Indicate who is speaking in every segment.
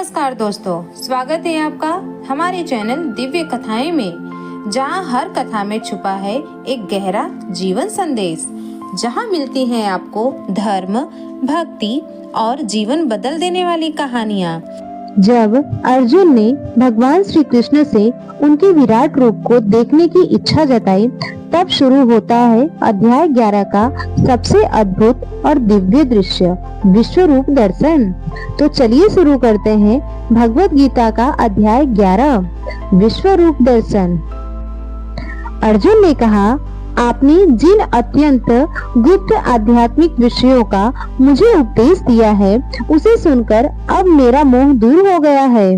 Speaker 1: नमस्कार दोस्तों, स्वागत है आपका हमारे चैनल दिव्य कथाएं में, जहां हर कथा में छुपा है एक गहरा जीवन संदेश, जहां मिलती हैं आपको धर्म, भक्ति और जीवन बदल देने वाली कहानियां।
Speaker 2: जब अर्जुन ने भगवान श्री कृष्ण से उनके विराट रूप को देखने की इच्छा जताई, तब शुरू होता है अध्याय 11 का सबसे अद्भुत और दिव्य दृश्य, विश्व रूप दर्शन। तो चलिए शुरू करते हैं भगवत गीता का अध्याय 11, विश्व रूप दर्शन। अर्जुन ने कहा, आपने जिन अत्यंत गुप्त आध्यात्मिक विषयों का मुझे उपदेश दिया है, उसे सुनकर अब मेरा मोह दूर हो गया है।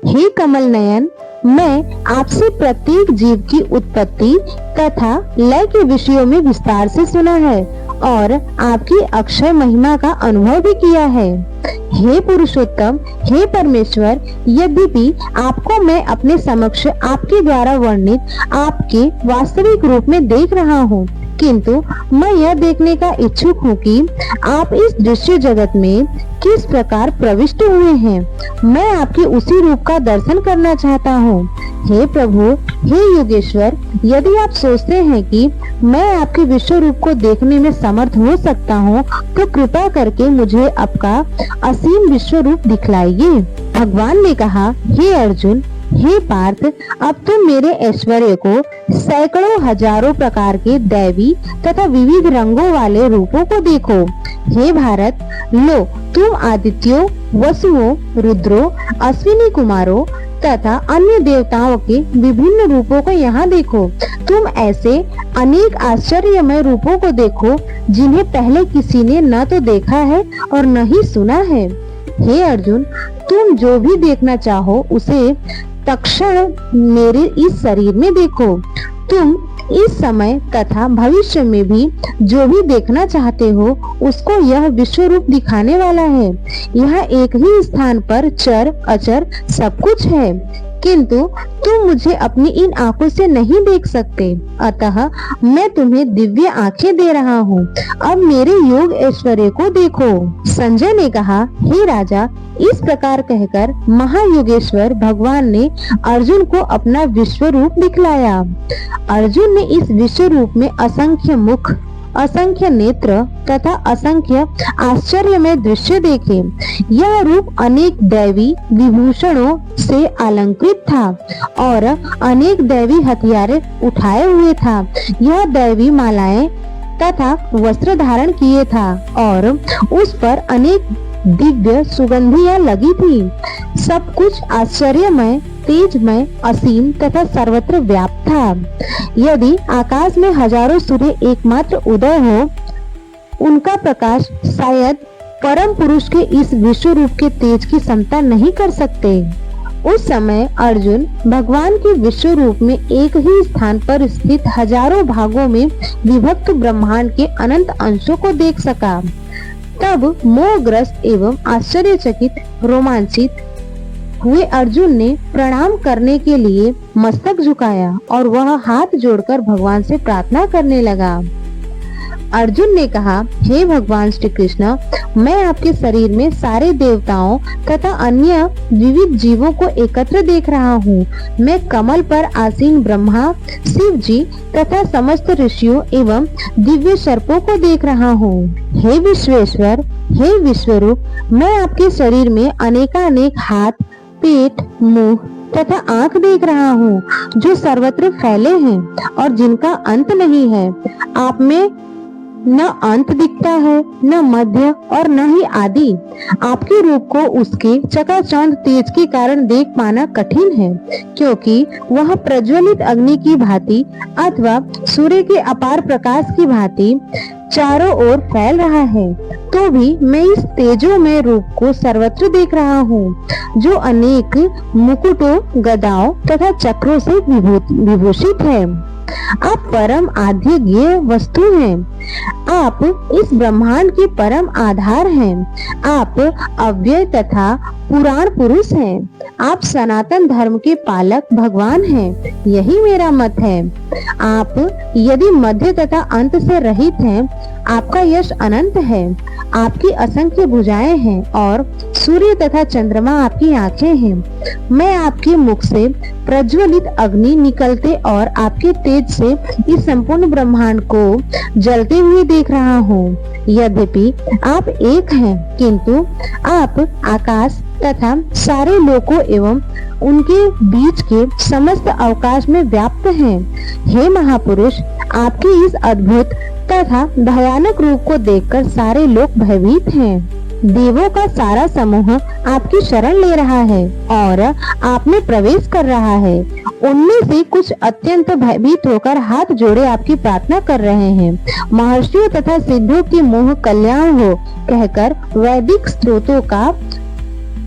Speaker 2: हे कमल नयन, मैं आपसे प्रत्येक जीव की उत्पत्ति तथा लय के विषयों में विस्तार से सुना है और आपकी अक्षय महिमा का अनुभव भी किया है। हे पुरुषोत्तम, हे परमेश्वर, यद्यपि आपको मैं अपने समक्ष आपके द्वारा वर्णित आपके वास्तविक रूप में देख रहा हूँ, किंतु मैं यह देखने का इच्छुक हूँ कि आप इस दृश्य जगत में किस प्रकार प्रविष्ट हुए हैं। मैं आपके उसी रूप का दर्शन करना चाहता हूँ। हे प्रभु, हे योगेश्वर, यदि आप सोचते हैं कि मैं आपके विश्व रूप को देखने में समर्थ हो सकता हूँ, तो कृपा करके मुझे आपका असीम विश्व रूप दिखलाइए। भगवान ने कहा, हे अर्जुन, हे पार्थ, अब तुम मेरे ऐश्वर्य को सैकड़ों हजारों प्रकार के दैवी तथा विविध रंगों वाले रूपों को देखो। हे भारत, लो तुम आदित्यों, वसुओं, रुद्रों, अश्विनी कुमारों तथा अन्य देवताओं के विभिन्न रूपों को यहाँ देखो। तुम ऐसे अनेक आश्चर्यमय रूपों को देखो जिन्हें पहले किसी ने न तो देखा है और न ही सुना है। हे अर्जुन, तुम जो भी देखना चाहो उसे तत्क्षण मेरे इस शरीर में देखो। तुम इस समय तथा भविष्य में भी जो भी देखना चाहते हो, उसको यह विश्व रूप दिखाने वाला है। यह एक ही स्थान पर चर अचर सब कुछ है, किंतु तुम मुझे अपनी इन आंखों से नहीं देख सकते, अतः मैं तुम्हें दिव्य आंखें दे रहा हूँ। अब मेरे योग ऐश्वर्य को देखो। संजय ने कहा, हे राजा, इस प्रकार कहकर महायोगेश्वर भगवान ने अर्जुन को अपना विश्व रूप दिखलाया। अर्जुन ने इस विश्व रूप में असंख्य मुख, असंख्य नेत्र तथा असंख्य आश्चर्यमय दृश्य देखे। यह रूप अनेक दैवी विभूषणों से अलंकृत था और अनेक दैवी हथियार उठाए हुए था। यह दैवी मालाएं तथा वस्त्र धारण किए था और उस पर अनेक दिव्य सुगंधियां लगी थी। सब कुछ आश्चर्यमय, तेजमय, असीम तथा सर्वत्र व्याप्त था। यदि आकाश में हजारों सूर्य एकमात्र उदय हो, उनका प्रकाश शायद परम पुरुष के इस विश्व रूप के तेज की समता नहीं कर सकते। उस समय अर्जुन भगवान के विश्व रूप में एक ही स्थान पर स्थित हजारों भागों में विभक्त ब्रह्मांड के अनंत अंशों को देख सका। तब मोहग्रस्त एवं आश्चर्यचकित, रोमांचित हुए अर्जुन ने प्रणाम करने के लिए मस्तक झुकाया और वह हाथ जोड़कर भगवान से प्रार्थना करने लगा। अर्जुन ने कहा, हे भगवान श्री कृष्ण, मैं आपके शरीर में सारे देवताओं तथा अन्य विविध जीवों को एकत्र देख रहा हूँ। मैं कमल पर आसीन ब्रह्मा, शिव जी तथा समस्त ऋषियों एवं दिव्य सर्पों को देख रहा हूँ। हे विश्वेश्वर, हे विश्वरूप, मैं आपके शरीर में अनेकानेक हाथ, पेट, मुंह तथा आंख देख रहा हूँ, जो सर्वत्र फैले हैं और जिनका अंत नहीं है। आप में न अंत दिखता है, न मध्य और न ही आदि। आपके रूप को उसके चकाचौंध तेज के कारण देख पाना कठिन है, क्योंकि वह प्रज्वलित अग्नि की भांति अथवा सूर्य के अपार प्रकाश की भांति चारों ओर फैल रहा है। तो भी मैं इस तेजोमय रूप को सर्वत्र देख रहा हूँ, जो अनेक मुकुटों, गदाओं तथा चक्रों से विभूषित है। आप परम आद्यज्ञेय वस्तु हैं। आप इस ब्रह्मांड के परम आधार हैं। आप अव्यय तथा पुराण पुरुष हैं। आप सनातन धर्म के पालक भगवान हैं। यही मेरा मत है। आप यदि मध्य तथा अंत से रहित हैं, आपका यश अनंत है। आपकी असंख्य भुजाएं हैं और सूर्य तथा चंद्रमा आपकी आंखें हैं। मैं आपके मुख से प्रज्वलित अग्नि निकलते और आपके तेज से इस संपूर्ण ब्रह्मांड को जलते हुए देख रहा हूँ। यद्यपि आप एक हैं, किंतु आप आकाश तथा सारे लोकों एवं उनके बीच के समस्त अवकाश में व्याप्त हैं। हे महापुरुष, आपके इस अद्भुत तथा भयानक रूप को देखकर सारे लोग भयभीत हैं। देवों का सारा समूह आपकी शरण ले रहा है और आप में प्रवेश कर रहा है। उनमें से कुछ अत्यंत भयभीत होकर हाथ जोड़े आपकी प्रार्थना कर रहे हैं। महर्षियों तथा सिद्धों की मोह कल्याण हो कहकर वैदिक स्त्रोतों का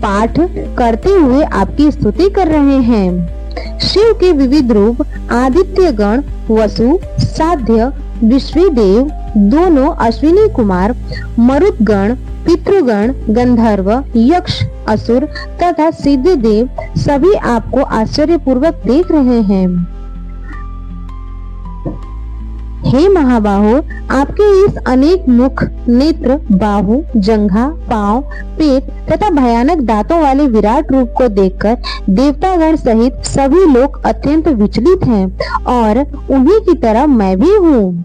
Speaker 2: पाठ करते हुए आपकी स्तुति कर रहे हैं। शिव के विविध रूप आदित्य गण, वसु, साध्य, विश्वदेव, दोनों अश्विनी कुमार, मरुदगण, पितृगण, गंधर्व, यक्ष, असुर तथा सिद्ध देव सभी आपको आश्चर्यपूर्वक देख रहे हैं। हे महाबाहो, आपके इस अनेक मुख, नेत्र, बाहु, जंघा, पांव, पेट तथा भयानक दांतों वाले विराट रूप को देखकर देवतागण सहित सभी लोग अत्यंत विचलित हैं और उन्हीं की तरह मैं भी हूँ।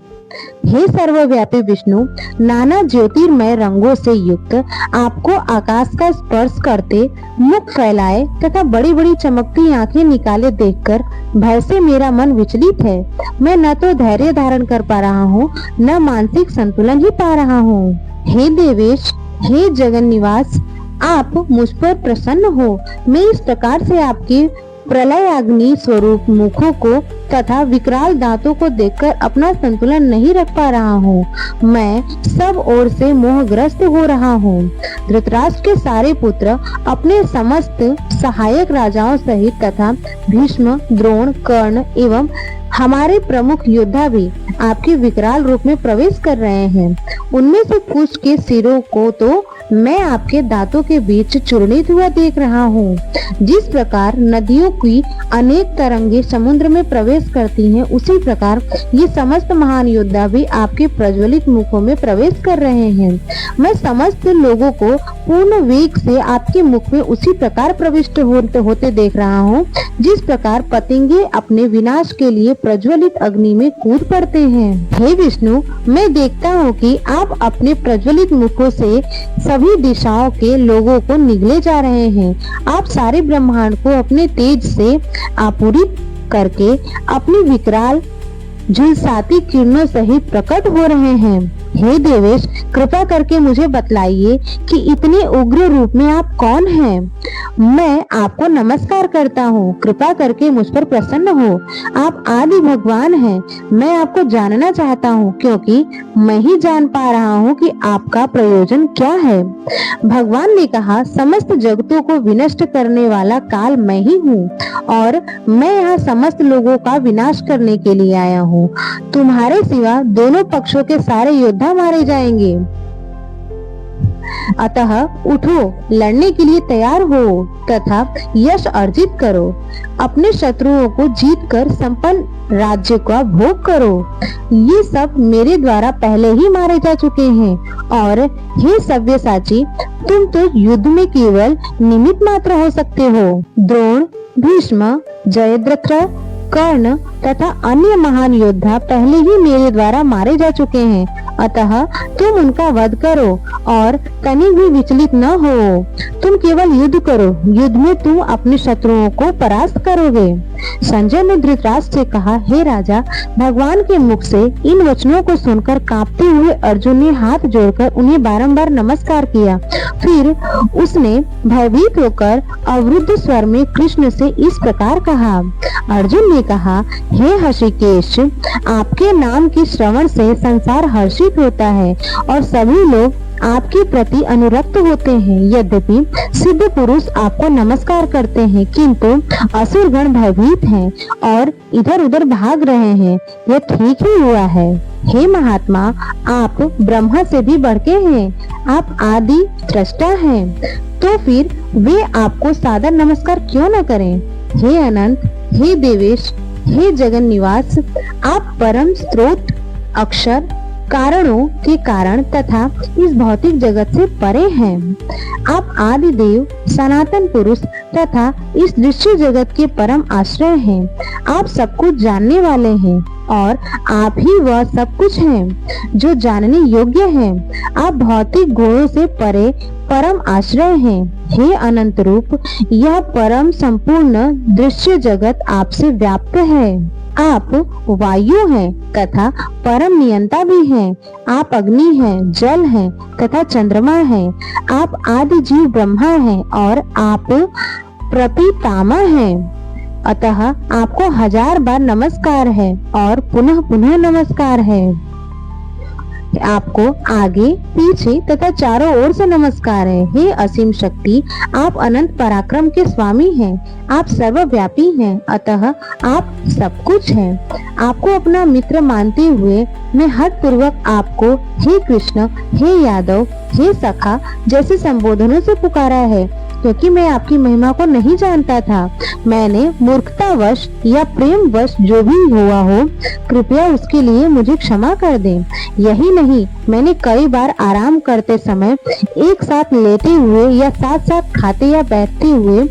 Speaker 2: हे सर्वव्यापी विष्णु, नाना ज्योतिर्मय रंगों से युक्त आपको आकाश का स्पर्श करते, मुख फैलाए तथा बड़ी बड़ी चमकती आंखें निकाले देखकर भय से मेरा मन विचलित है। मैं न तो धैर्य धारण कर पा रहा हूँ, न मानसिक संतुलन ही पा रहा हूँ। हे देवेश, हे जगन निवास, आप मुझ पर प्रसन्न हो। मैं इस प्रकार से आपके प्रलय अग्नि स्वरूप मुखों को तथा विकराल दांतों को देखकर अपना संतुलन नहीं रख पा रहा हूँ। मैं सब ओर से मोहग्रस्त हो रहा हूँ। धृतराष्ट्र के सारे पुत्र अपने समस्त सहायक राजाओं सहित तथा भीष्म, द्रोण, कर्ण एवं हमारे प्रमुख योद्धा भी आपके विकराल रूप में प्रवेश कर रहे हैं। उनमें से कुछ के सिरों को तो मैं आपके दांतों के बीच चूर्णित हुआ देख रहा हूँ। जिस प्रकार नदियों की अनेक तरंगे समुद्र में प्रवेश करती हैं, उसी प्रकार ये समस्त महान योद्धा भी आपके प्रज्वलित मुखों में प्रवेश कर रहे हैं। मैं समस्त लोगों को पूर्ण वेग से आपके मुख में उसी प्रकार प्रविष्ट होते देख रहा हूँ, जिस प्रकार पतंगे अपने विनाश के लिए प्रज्वलित अग्नि में कूद पड़ते हैं। हे विष्णु, मैं देखता हूँ कि आप अपने प्रज्वलित मुखों से सभी दिशाओं के लोगों को निगले जा रहे हैं। आप सारे ब्रह्मांड को अपने तेज से आपूरित करके अपनी विकराल झुलसाती किरणों सहित प्रकट हो रहे हैं। हे देवेश, कृपा करके मुझे बतलाइए कि इतने उग्र रूप में आप कौन हैं? मैं आपको नमस्कार करता हूँ, कृपा करके मुझ पर प्रसन्न हो। आप आदि भगवान हैं। मैं आपको जानना चाहता हूँ, क्योंकि मैं ही जान पा रहा हूँ कि आपका प्रयोजन क्या है। भगवान ने कहा, समस्त जगतों को विनष्ट करने वाला काल मैं ही हूँ और मैं यहाँ समस्त लोगों का विनाश करने के लिए आया हूँ। तुम्हारे सिवा दोनों पक्षों के सारे योद्धा मारे जाएंगे। अतः उठो, लड़ने के लिए तैयार हो तथा यश अर्जित करो। अपने शत्रुओं को जीतकर संपन्न राज्य का भोग करो। ये सब मेरे द्वारा पहले ही मारे जा चुके हैं और हे सव्यसाची, तुम तो युद्ध में केवल निमित्त मात्र हो सकते हो। द्रोण, भीष्म, जयद्रथ, कर्ण तथा अन्य महान योद्धा पहले ही मेरे द्वारा मारे जा चुके हैं। अतः तुम उनका वध करो और तनिक भी विचलित न हो। तुम केवल युद्ध करो, युद्ध में तुम अपने शत्रुओं को परास्त करोगे। संजय ने धृतराष्ट्र से कहा, हे राजा, भगवान के मुख से इन वचनों को सुनकर कांपते हुए अर्जुन ने हाथ जोड़कर उन्हें बारंबार नमस्कार किया। फिर उसने भयभीत होकर अवरुद्ध स्वर में कृष्ण से इस प्रकार कहा। अर्जुन ने कहा, हे हृषिकेश, आपके नाम के श्रवण से संसार हर्षित होता है और सभी लोग आपके प्रति अनुरक्त होते हैं। यद्यपि सिद्ध पुरुष आपको नमस्कार करते हैं, किंतु असुरगण भयभीत हैं और इधर उधर भाग रहे हैं। यह ठीक ही हुआ है। हे महात्मा, आप ब्रह्मा से भी बढ़ के हैं। आप आदि दृष्टा हैं, तो फिर वे आपको सादर नमस्कार क्यों न करें? हे अनंत, हे देवेश, हे जगन निवास, आप परम स्रोत, अक्षर, कारणों के कारण तथा इस भौतिक जगत से परे हैं। आप आदि देव, सनातन पुरुष तथा इस दृश्य जगत के परम आश्रय हैं। आप सब कुछ जानने वाले हैं और आप ही वह सब कुछ हैं जो जानने योग्य हैं। आप भौतिक गुणों से परे परम आश्रय हैं। हे अनंत रूप, यह परम संपूर्ण दृश्य जगत आपसे व्याप्त है। आप वायु हैं तथा परम नियंता भी हैं। आप अग्नि हैं, जल हैं तथा चंद्रमा हैं। आप आदि जीव ब्रह्मा हैं और आप प्रपितामह हैं। अतः आपको 1000 बार नमस्कार है और पुनः पुनः नमस्कार है। आपको आगे, पीछे तथा चारों ओर से नमस्कार है। हे असीम शक्ति, आप अनंत पराक्रम के स्वामी हैं। आप सर्वव्यापी हैं, अतः आप सब कुछ हैं। आपको अपना मित्र मानते हुए मैं हठ पूर्वक आपको हे कृष्ण, हे यादव, हे सखा जैसे संबोधनों से पुकारा है, क्योंकि मैं आपकी महिमा को नहीं जानता था। मैंने मूर्खतावश या प्रेमवश जो भी हुआ हो, कृपया उसके लिए मुझे क्षमा कर दें। यही नहीं, मैंने कई बार आराम करते समय, एक साथ लेटे हुए या साथ साथ खाते या बैठते हुए,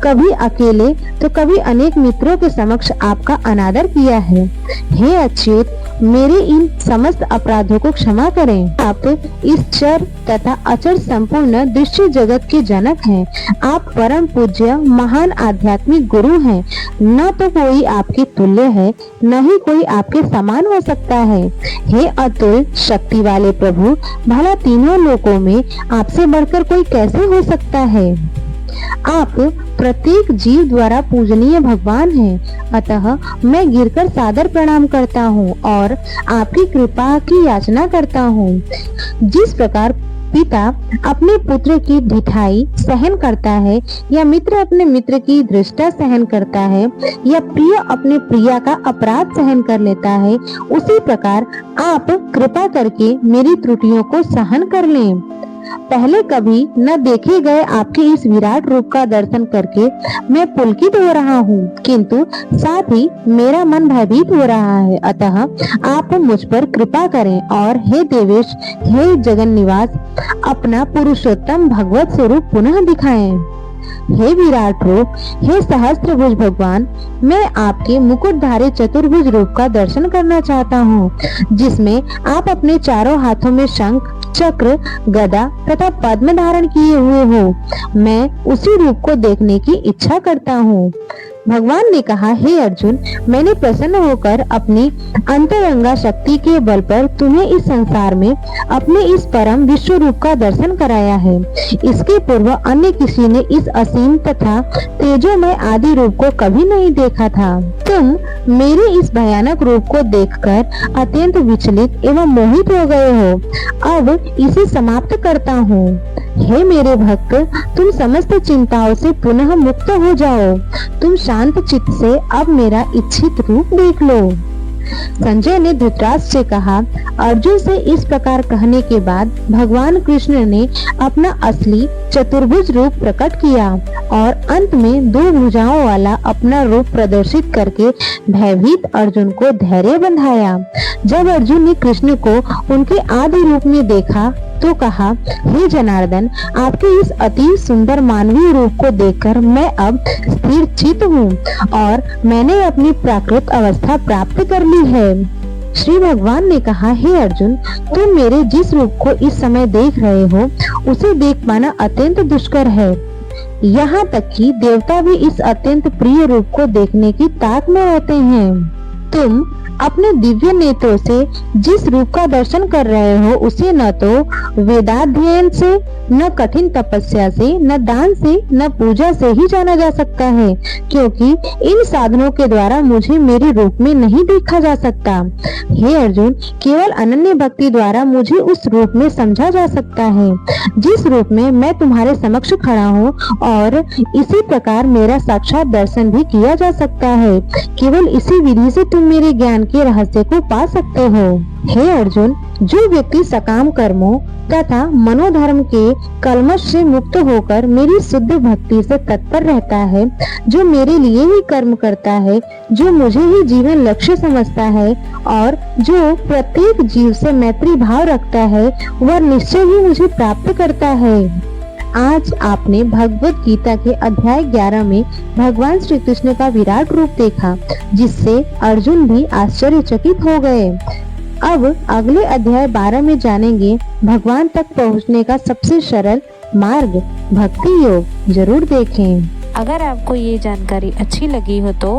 Speaker 2: कभी अकेले तो कभी अनेक मित्रों के समक्ष आपका अनादर किया है। हे अच्युत, मेरे इन समस्त अपराधों को क्षमा करें। आप इस चर तथा अचर संपूर्ण दृश्य जगत के जनक हैं। आप परम पूज्य महान आध्यात्मिक गुरु हैं। न तो कोई आपके तुल्य है, न ही कोई आपके समान हो सकता है। हे अतुल शक्ति वाले प्रभु, भला तीनों लोकों में आपसे बढ़कर कोई कैसे हो सकता है। आप प्रत्येक जीव द्वारा पूजनीय भगवान हैं, अतः मैं गिरकर सादर प्रणाम करता हूँ और आपकी कृपा की याचना करता हूँ। जिस प्रकार पिता अपने पुत्र की ढिठाई सहन करता है या मित्र अपने मित्र की दृष्टा सहन करता है या प्रिय अपने प्रिया का अपराध सहन कर लेता है, उसी प्रकार आप कृपा करके मेरी त्रुटियों को सहन कर लें। पहले कभी न देखे गए आपके इस विराट रूप का दर्शन करके मैं पुलकित हो रहा हूँ, किंतु साथ ही मेरा मन भयभीत हो रहा है। अतः आप मुझ पर कृपा करें और हे देवेश, हे जगन निवास, अपना पुरुषोत्तम भगवत स्वरूप पुनः दिखाएं। हे विराट रूप, हे सहस्त्रभुज भगवान, मैं आपके मुकुटधारी चतुर्भुज रूप का दर्शन करना चाहता हूँ, जिसमें आप अपने चारों हाथों में शंख, चक्र, गदा तथा पद्म धारण किए हुए हो। मैं उसी रूप को देखने की इच्छा करता हूँ। भगवान ने कहा, हे अर्जुन, मैंने प्रसन्न होकर अपनी अंतरंगा शक्ति के बल पर तुम्हें इस संसार में अपने इस परम विश्व रूप का दर्शन कराया है। इसके पूर्व अन्य किसी ने इस असीम तथा तेजोमय आदि रूप को कभी नहीं देखा था। तुम मेरे इस भयानक रूप को देखकर अत्यंत विचलित एवं मोहित हो गए हो। अब इसे समाप्त करता हूँ। हे मेरे भक्त, तुम समस्त चिंताओं से पुनः मुक्त हो जाओ। तुम शांत चित्त से अब मेरा इच्छित रूप देख लो। संजय ने धृतराष्ट्र से कहा। अर्जुन से इस प्रकार कहने के बाद भगवान कृष्ण ने अपना असली चतुर्भुज रूप प्रकट किया और अंत में 2 भुजाओं वाला अपना रूप प्रदर्शित करके भयभीत अर्जुन को धैर्य बंधाया। जब अर्जुन ने कृष्ण को उनके आदि रूप में देखा तो कहा, हे जनार्दन, आपके इस अति सुंदर मानवीय रूप को देखकर मैं अब स्थिर चित्त हूँ और मैंने अपनी प्राकृत अवस्था प्राप्त कर ली है। श्री भगवान ने कहा, हे अर्जुन, तुम मेरे जिस रूप को इस समय देख रहे हो उसे देख पाना अत्यंत दुष्कर है। यहाँ तक कि देवता भी इस अत्यंत प्रिय रूप को देखने की ताक में रहते हैं। तुम अपने दिव्य नेत्रों से जिस रूप का दर्शन कर रहे हो उसे न तो वेदाध्ययन से, न कठिन तपस्या से, न दान से, न पूजा से ही जाना जा सकता है, क्योंकि इन साधनों के द्वारा मुझे मेरे रूप में नहीं देखा जा सकता। हे अर्जुन, केवल अनन्य भक्ति द्वारा मुझे उस रूप में समझा जा सकता है जिस रूप में मैं तुम्हारे समक्ष खड़ा हूँ, और इसी प्रकार मेरा साक्षात दर्शन भी किया जा सकता है। केवल इसी विधि से तुम मेरे ज्ञान के रहस्य को पा सकते हो। हे अर्जुन, जो व्यक्ति सकाम कर्मों तथा मनोधर्म के कलमश से मुक्त होकर मेरी शुद्ध भक्ति से तत्पर रहता है, जो मेरे लिए ही कर्म करता है, जो मुझे ही जीवन लक्ष्य समझता है और जो प्रत्येक जीव से मैत्री भाव रखता है, वह निश्चय ही मुझे प्राप्त करता है। आज आपने भगवत गीता के अध्याय 11 में भगवान श्री कृष्ण का विराट रूप देखा, जिससे अर्जुन भी आश्चर्यचकित हो गए। अब अगले अध्याय 12 में जानेंगे भगवान तक पहुंचने का सबसे सरल मार्ग भक्ति योग। जरूर देखें।
Speaker 1: अगर आपको ये जानकारी अच्छी लगी हो तो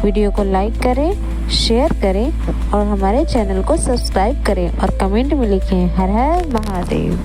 Speaker 1: वीडियो को लाइक करें, शेयर करें और हमारे चैनल को सब्सक्राइब करें और कमेंट में लिखें हर हर महादेव।